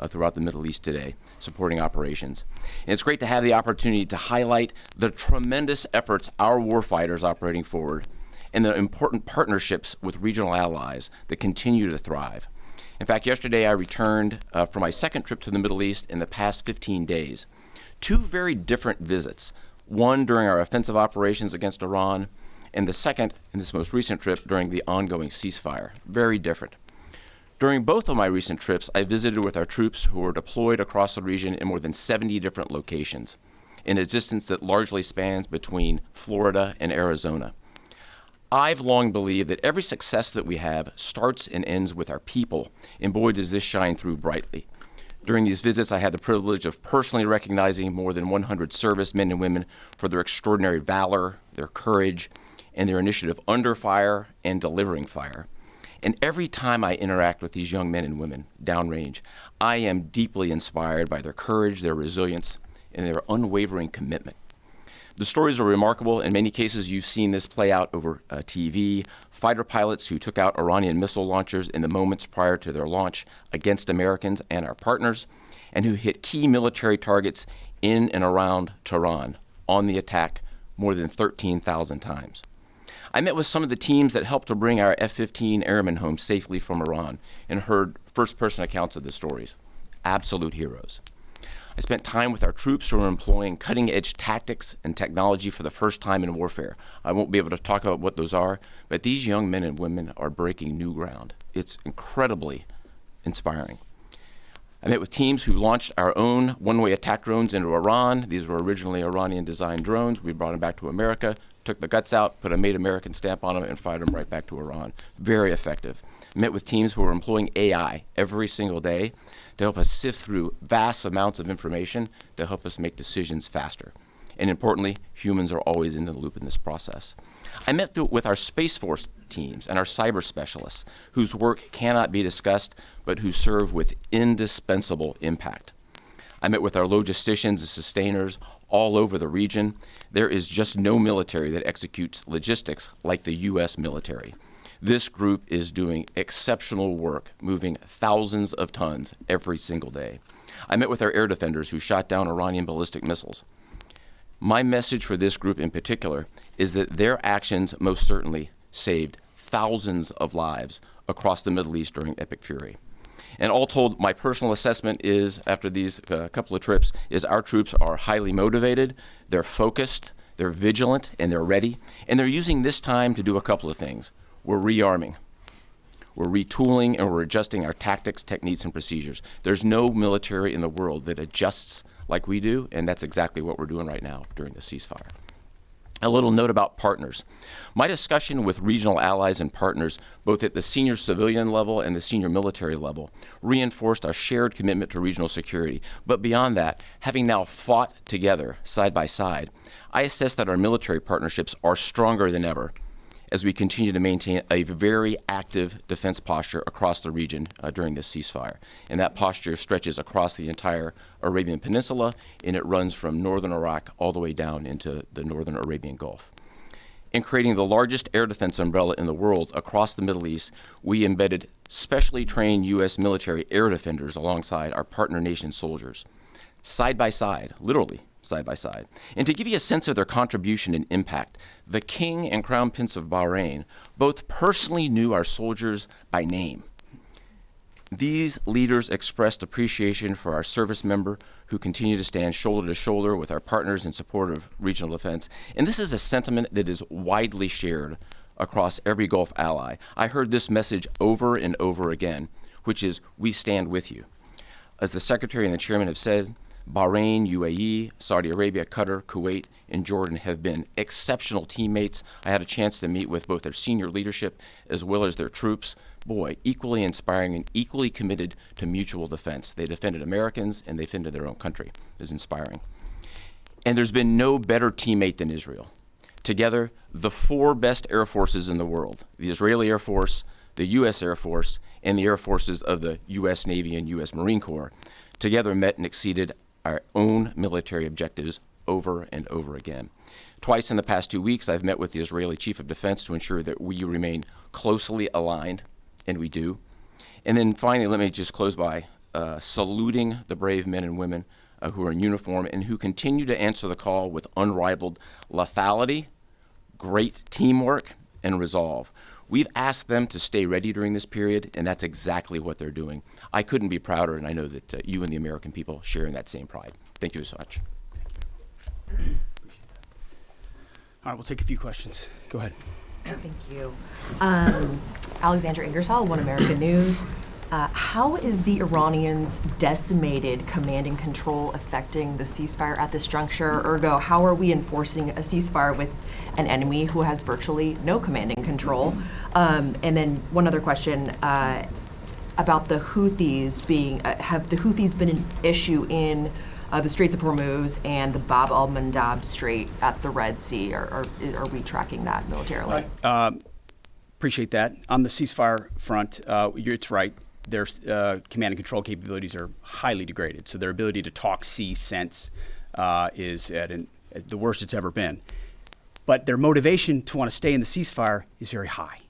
throughout the Middle East today, supporting operations. And it's great to have the opportunity to highlight the tremendous efforts our warfighters operating forward and the important partnerships with regional allies that continue to thrive. In fact, yesterday I returned from my second trip to the Middle East in the past 15 days. Two very different visits, one during our offensive operations against Iran, and the second in this most recent trip during the ongoing ceasefire. Very different. During both of my recent trips, I visited with our troops who were deployed across the region in more than 70 different locations, in a distance that largely spans between Florida and Arizona. I've long believed that every success that we have starts and ends with our people, and boy, does this shine through brightly. During these visits, I had the privilege of personally recognizing more than 100 servicemen and women for their extraordinary valor, their courage, and their initiative under fire and delivering fire. And every time I interact with these young men and women downrange, I am deeply inspired by their courage, their resilience, and their unwavering commitment. The stories are remarkable. In many cases, you've seen this play out over TV. Fighter pilots who took out Iranian missile launchers in the moments prior to their launch against Americans and our partners, and who hit key military targets in and around Tehran on the attack more than 13,000 times. I met with some of the teams that helped to bring our F-15 airmen home safely from Iran and heard first-person accounts of the stories. Absolute heroes. I spent time with our troops who are employing cutting-edge tactics and technology for the first time in warfare. I won't be able to talk about what those are, but these young men and women are breaking new ground. It's incredibly inspiring. I met with teams who launched our own one-way attack drones into Iran. These were originally Iranian-designed drones. We brought them back to America, took the guts out, put a Made American stamp on them, and fired them right back to Iran. Very effective. I met with teams who are employing AI every single day to help us sift through vast amounts of information to help us make decisions faster. And importantly, humans are always in the loop in this process. I met with our Space Force teams and our cyber specialists, whose work cannot be discussed, but who serve with indispensable impact. I met with our logisticians and sustainers all over the region. There is just no military that executes logistics like the U.S. military. This group is doing exceptional work, moving thousands of tons every single day. I met with our air defenders who shot down Iranian ballistic missiles. My message for this group in particular is that their actions most certainly saved thousands of lives across the Middle East during Epic Fury. And all told, my personal assessment is, after these couple of trips, is our troops are highly motivated, they're focused, they're vigilant, and they're ready. And they're using this time to do a couple of things. We're rearming, we're retooling, and we're adjusting our tactics, techniques, and procedures. There's no military in the world that adjusts like we do, and that's exactly what we're doing right now during the ceasefire. A little note about partners. My discussion with regional allies and partners, both at the senior civilian level and the senior military level, reinforced our shared commitment to regional security. But beyond that, having now fought together side by side, I assess that our military partnerships are stronger than ever as we continue to maintain a very active defense posture across the region during this ceasefire. And that posture stretches across the entire Arabian Peninsula, and it runs from northern Iraq all the way down into the northern Arabian Gulf. In creating the largest air defense umbrella in the world across the Middle East, we embedded specially trained U.S. military air defenders alongside our partner nation soldiers, side by side, literally side by side. And to give you a sense of their contribution and impact, the King and Crown Prince of Bahrain both personally knew our soldiers by name. These leaders expressed appreciation for our service member who continue to stand shoulder to shoulder with our partners in support of regional defense. And this is a sentiment that is widely shared across every Gulf ally. I heard this message over and over again, which is, we stand with you. As the Secretary and the Chairman have said, Bahrain, UAE, Saudi Arabia, Qatar, Kuwait, and Jordan have been exceptional teammates. I had a chance to meet with both their senior leadership as well as their troops. Boy, equally inspiring and equally committed to mutual defense. They defended Americans and they defended their own country. It was inspiring. And there's been no better teammate than Israel. Together, the four best air forces in the world, the Israeli Air Force, the U.S. Air Force, and the air forces of the U.S. Navy and U.S. Marine Corps, together met and exceeded our own military objectives over and over again. Twice in the past 2 weeks, I've met with the Israeli Chief of Defense to ensure that we remain closely aligned, and we do. And then finally, let me just close by saluting the brave men and women who are in uniform and who continue to answer the call with unrivaled lethality, great teamwork, and resolve. We've asked them to stay ready during this period, and that's exactly what they're doing. I couldn't be prouder, and I know that you and the American people share in that same pride. Thank you so much. Thank you. All right, we'll take a few questions. Go ahead. Thank you. Alexandra Ingersoll, One American News. How is the Iranians' decimated command and control affecting the ceasefire at this juncture? Ergo, how are we enforcing a ceasefire with an enemy who has virtually no command and control? And then one other question about the Houthis being, have the Houthis been an issue in the Straits of Hormuz and the Bab al-Mandab Strait at the Red Sea? Are we tracking that militarily? Appreciate that. On the ceasefire front, it's right. Their command and control capabilities are highly degraded. So their ability to talk, see, sense is at the worst it's ever been. But their motivation to want to stay in the ceasefire is very high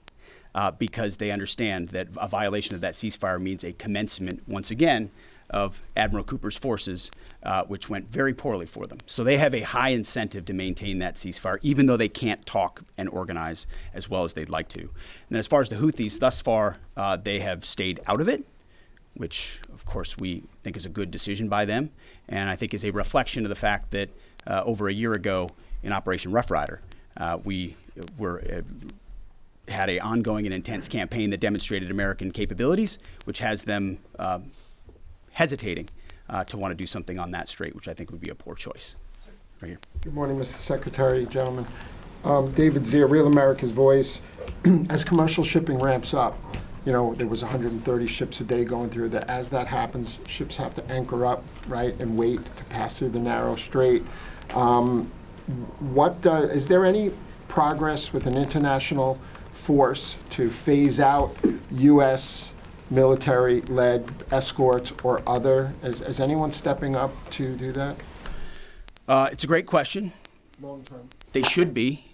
because they understand that a violation of that ceasefire means a commencement, once again, of Admiral Cooper's forces, which went very poorly for them. So they have a high incentive to maintain that ceasefire, even though they can't talk and organize as well as they'd like to. And then as far as the Houthis, thus far, they have stayed out of it, which, of course, we think is a good decision by them, and I think is a reflection of the fact that over a year ago in Operation Rough Rider, we had an ongoing and intense campaign that demonstrated American capabilities, which has them hesitating to want to do something on that strait, which I think would be a poor choice. Right here. Good morning, Mr. Secretary, gentlemen. David Zier, Real America's Voice. As commercial shipping ramps up, there was 130 ships a day going through that. As that happens, ships have to anchor up, right, and wait to pass through the narrow strait. Is there any progress with an international force to phase out U.S. military-led escorts or other? Is anyone stepping up to do that? It's a great question. Long term. They should be.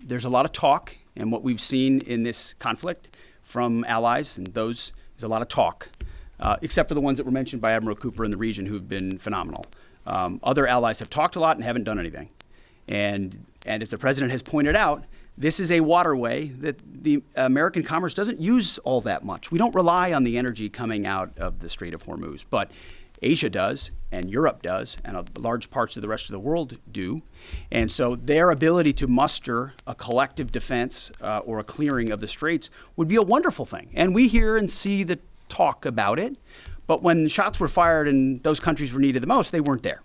There's a lot of talk, and what we've seen in this conflict from allies, and those is a lot of talk, except for the ones that were mentioned by Admiral Cooper in the region who've been phenomenal. Other allies have talked a lot and haven't done anything. And as the president has pointed out, this is a waterway that the American commerce doesn't use all that much. We don't rely on the energy coming out of the Strait of Hormuz, but Asia does, and Europe does, and large parts of the rest of the world do. And so their ability to muster a collective defense or a clearing of the straits would be a wonderful thing. And we hear and see the talk about it, but when shots were fired and those countries were needed the most, they weren't there.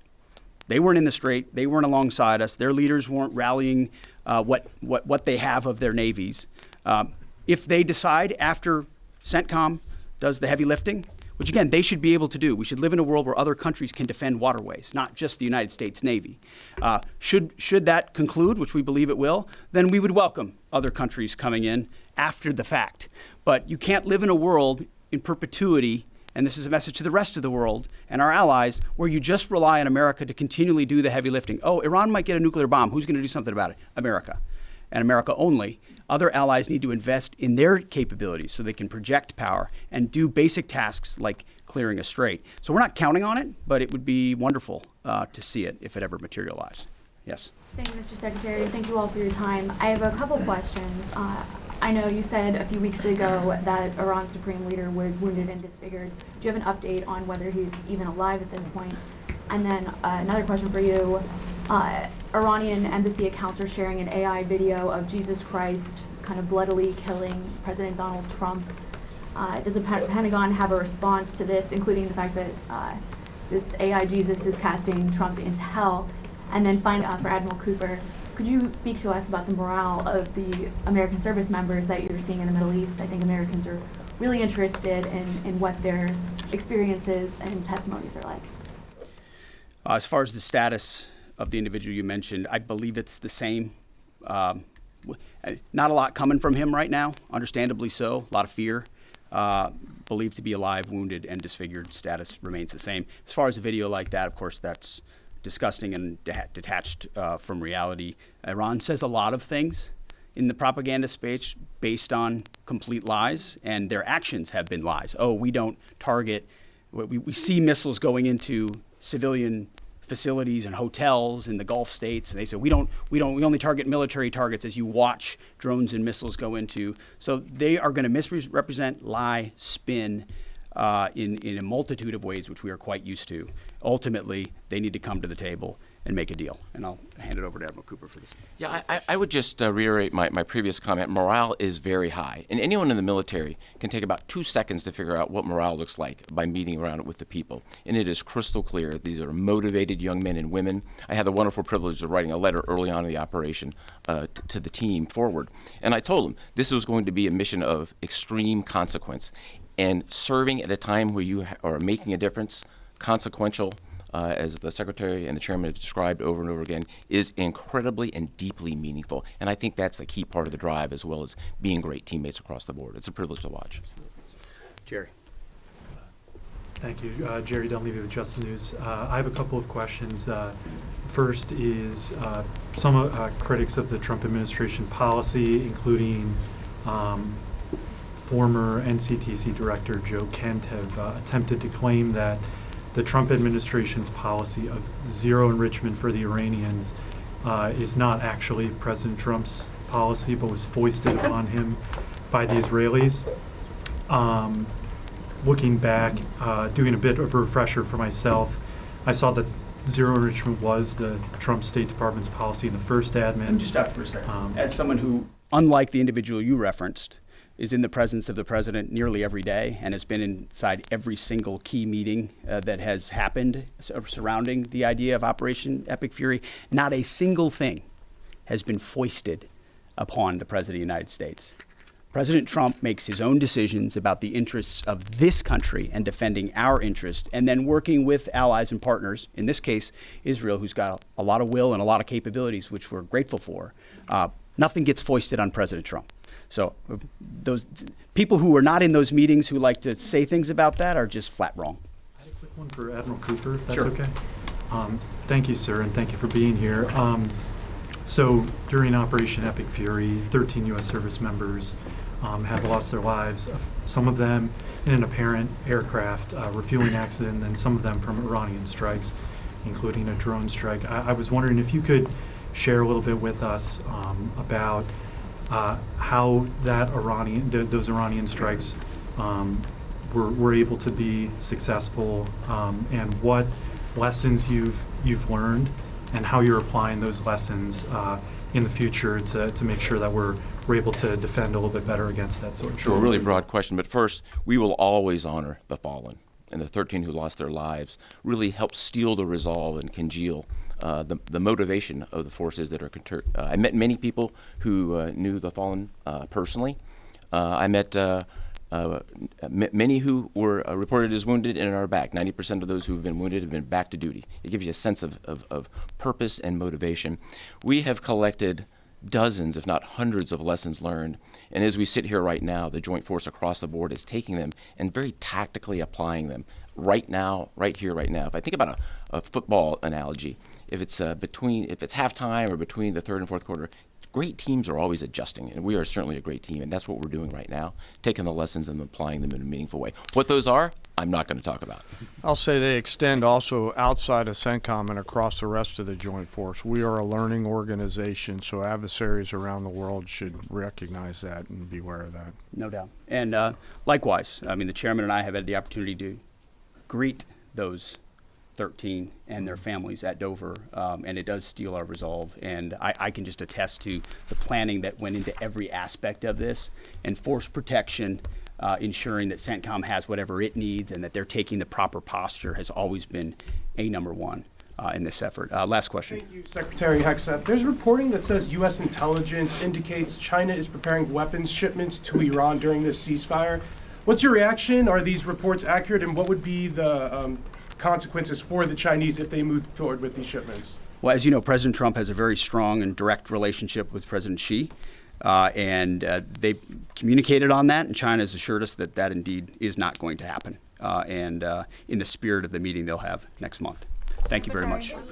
They weren't in the strait. They weren't alongside us. Their leaders weren't rallying what they have of their navies. If they decide after CENTCOM does the heavy lifting, which again, they should be able to do. We should live in a world where other countries can defend waterways, not just the United States Navy. Should that conclude, which we believe it will, then we would welcome other countries coming in after the fact. But you can't live in a world in perpetuity, and this is a message to the rest of the world and our allies, where you just rely on America to continually do the heavy lifting. Oh, Iran might get a nuclear bomb. Who's going to do something about it? America. And America only. Other allies need to invest in their capabilities so they can project power and do basic tasks like clearing a strait. So we're not counting on it, but it would be wonderful to see it if it ever materialized. Yes. Thank you, Mr. Secretary. Thank you all for your time. I have a couple questions. I know you said a few weeks ago that Iran's supreme leader was wounded and disfigured. Do you have an update on whether he's even alive at this point? And then another question for you. Iranian embassy accounts are sharing an AI video of Jesus Christ kind of bloodily killing President Donald Trump. Does the Pentagon have a response to this, including the fact that this AI Jesus is casting Trump into hell? And then finally, for Admiral Cooper, could you speak to us about the morale of the American service members that you're seeing in the Middle East? I think Americans are really interested in what their experiences and testimonies are like. As far as the status of the individual you mentioned, I believe it's the same. Not a lot coming from him right now, understandably so, a lot of fear. Believed to be alive, wounded, and disfigured. Status remains the same. As far as a video like that, of course, that's disgusting and detached from reality. Iran says a lot of things in the propaganda space based on complete lies, and their actions have been lies. Oh, we don't target we see missiles going into civilian facilities and hotels in the Gulf states. And they said we only target military targets as you watch drones and missiles go into. So they are going to misrepresent, lie, spin in a multitude of ways, which we are quite used to. Ultimately, they need to come to the table and make a deal. And I'll hand it over to Admiral Cooper for this. Yeah, I would just reiterate my previous comment. Morale is very high. And anyone in the military can take about 2 seconds to figure out what morale looks like by meeting around it with the people. And it is crystal clear. These are motivated young men and women. I had the wonderful privilege of writing a letter early on in the operation to the team forward. And I told them this was going to be a mission of extreme consequence. And serving at a time where you are making a difference, consequential, as the Secretary and the Chairman have described over and over again, is incredibly and deeply meaningful. And I think that's the key part of the drive, as well as being great teammates across the board. It's a privilege to watch. Jerry. Thank you. Jerry Dunleavy with Just the News. I have a couple of questions. First is some critics of the Trump administration policy, including former NCTC Director Joe Kent, have attempted to claim that the Trump administration's policy of zero enrichment for the Iranians is not actually President Trump's policy, but was foisted upon him by the Israelis. Looking back, doing a bit of a refresher for myself, I saw that zero enrichment was the Trump State Department's policy in the first admin. Let me just stop for a second. As someone who, unlike the individual you referenced, is in the presence of the president nearly every day and has been inside every single key meeting that has happened surrounding the idea of Operation Epic Fury, not a single thing has been foisted upon the President of the United States. President Trump makes his own decisions about the interests of this country and defending our interests, and then working with allies and partners, in this case, Israel, who's got a lot of will and a lot of capabilities, which we're grateful for. Nothing gets foisted on President Trump. So those people who are not in those meetings who like to say things about that are just flat wrong. I had a quick one for Admiral Cooper, if that's Sure. okay. Thank you, sir, and thank you for being here. So during Operation Epic Fury, 13 U.S. service members have lost their lives, some of them in an apparent aircraft refueling accident, and some of them from Iranian strikes, including a drone strike. I was wondering if you could share a little bit with us about how those Iranian strikes were able to be successful, and what lessons you've learned, and how you're applying those lessons in the future to make sure that we're able to defend a little bit better against that sort of thing. Sure, a really broad question. But first, we will always honor the fallen. And the 13 who lost their lives really helped steel the resolve and congeal the motivation of the forces that are I met many people who knew the fallen personally. I met many who were reported as wounded and are back. 90% of those who have been wounded have been back to duty. It gives you a sense of purpose and motivation. We have collected dozens, if not hundreds, of lessons learned. And as we sit here right now, the Joint Force across the board is taking them and very tactically applying them right now, right here, right now. If I think about a football analogy, if it's halftime or between the third and fourth quarter, great teams are always adjusting, and we are certainly a great team, and that's what we're doing right now, taking the lessons and applying them in a meaningful way. What those are, I'm not going to talk about. I'll say they extend also outside of CENTCOM and across the rest of the Joint Force. We are a learning organization, so adversaries around the world should recognize that and be aware of that. No doubt. And likewise, I mean, the chairman and I have had the opportunity to greet those 13 and their families at Dover, and it does steel our resolve. And I can just attest to the planning that went into every aspect of this, and force protection, ensuring that CENTCOM has whatever it needs and that they're taking the proper posture has always been number one in this effort. Last question. Thank you, Secretary Hegseth. There's reporting that says U.S. intelligence indicates China is preparing weapons shipments to Iran during this ceasefire. What's your reaction? Are these reports accurate, and what would be the consequences for the Chinese if they move forward with these shipments? Well, as you know, President Trump has a very strong and direct relationship with President Xi, and they've communicated on that, and China has assured us that that indeed is not going to happen, and in the spirit of the meeting they'll have next month. Thank you very much.